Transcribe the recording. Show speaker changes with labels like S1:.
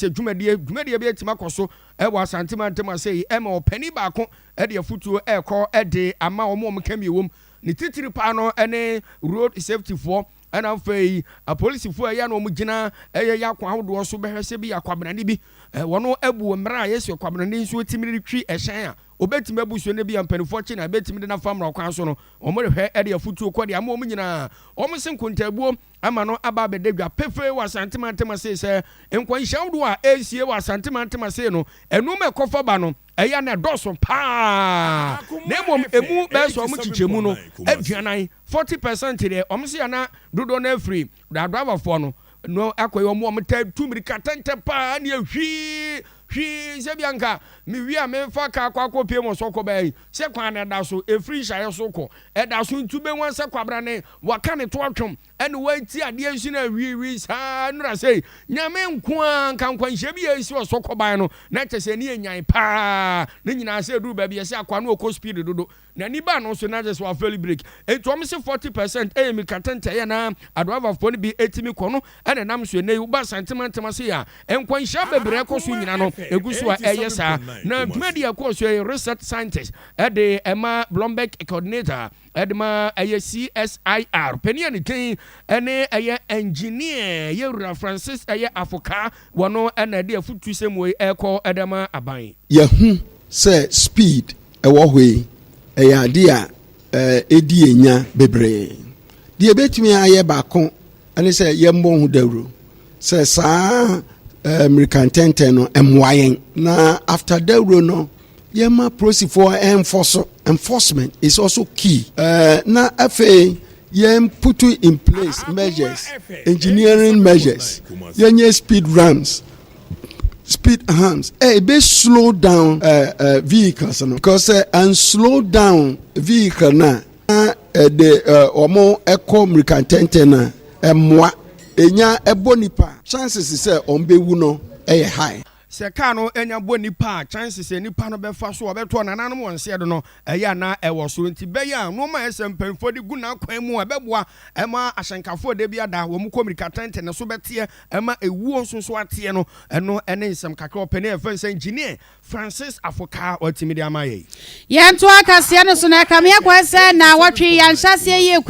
S1: say dwumadie be etima koso e wa santima ntema say e ma opani baako e de afutuo e kɔ e de ama omo kami wom ne titiri pa no ene road safety for and I'm fay a police for a yano mugina, a yakwa hodo so behese bi akwabnani bi, one ebu mra yes your kwabnani so timidity tree a shire. Obeti mebu so ne bi ampani fortune I bet me na famra kwanso no omo hwe e de afutu kwade ama omo nyina omo sen kontabuo ama no aba bedegwa pefe wa santimantema se enkwan hyawdo a esie wa santimantema se no enu me kofa ba no eya na doso pa na mom emu be so omo chichemu no aduanan 40% de omo se na dodo na free da driver for no akoy omo ta 2 mirika tente pa na hwi se bianka mi wi a me fa ka akwa pie mo so ko bai se kwan na da so e free shaye so ko e da so ntube wan se kwabra ne waka ne to atwom ene wa ti ade nsu na wi sa nura sei nyame nko kan kwan hye bi esi so ko bai no na tese ne enyan pa ne nyina se du ba bi se akwa no ko speed dodo na ni ba no so na just wa fairly break e to me se 40% e mi katente ya na adwa for ne bi etimi ko no ene nam so ne ba sentiment ma se ya enkwan hye bebre ko so nyina no egusua eyesa na media course research scientist de Emma Bloomberg coordinator edma CSIR penia ne ken ene engineer Yewura Francis Afoka wono ena de afutu semwe eko edema aban
S2: yahu say speed ewo hwe ade a edi enya bebre de betumi aye baako ene say yembo hu dawro say saa American tenten no emwayen na after the no yema proceed for enforcement is also key na FA yem put in place measures engineering measures yenye speed humps be slow down vehicles no because and slow down vehicle na the omo eco American tenten na emwa enya ebonipa chances say ombewu no high
S1: se ka no enya bonipa chances nipa no befa so obeto nananom wonse do no eya na ewo so nti beya no ma esempemfo de guna kwan mu ebeboa ema ahyenkafo de bia da wo mu communicatante ne so bete ema ewu nso ate no eno ene nsem kakra opene efense engineer Francis Afoka otimi de amaye
S3: ye nto akase no so na kamia kwa se na watwe yanhyase ye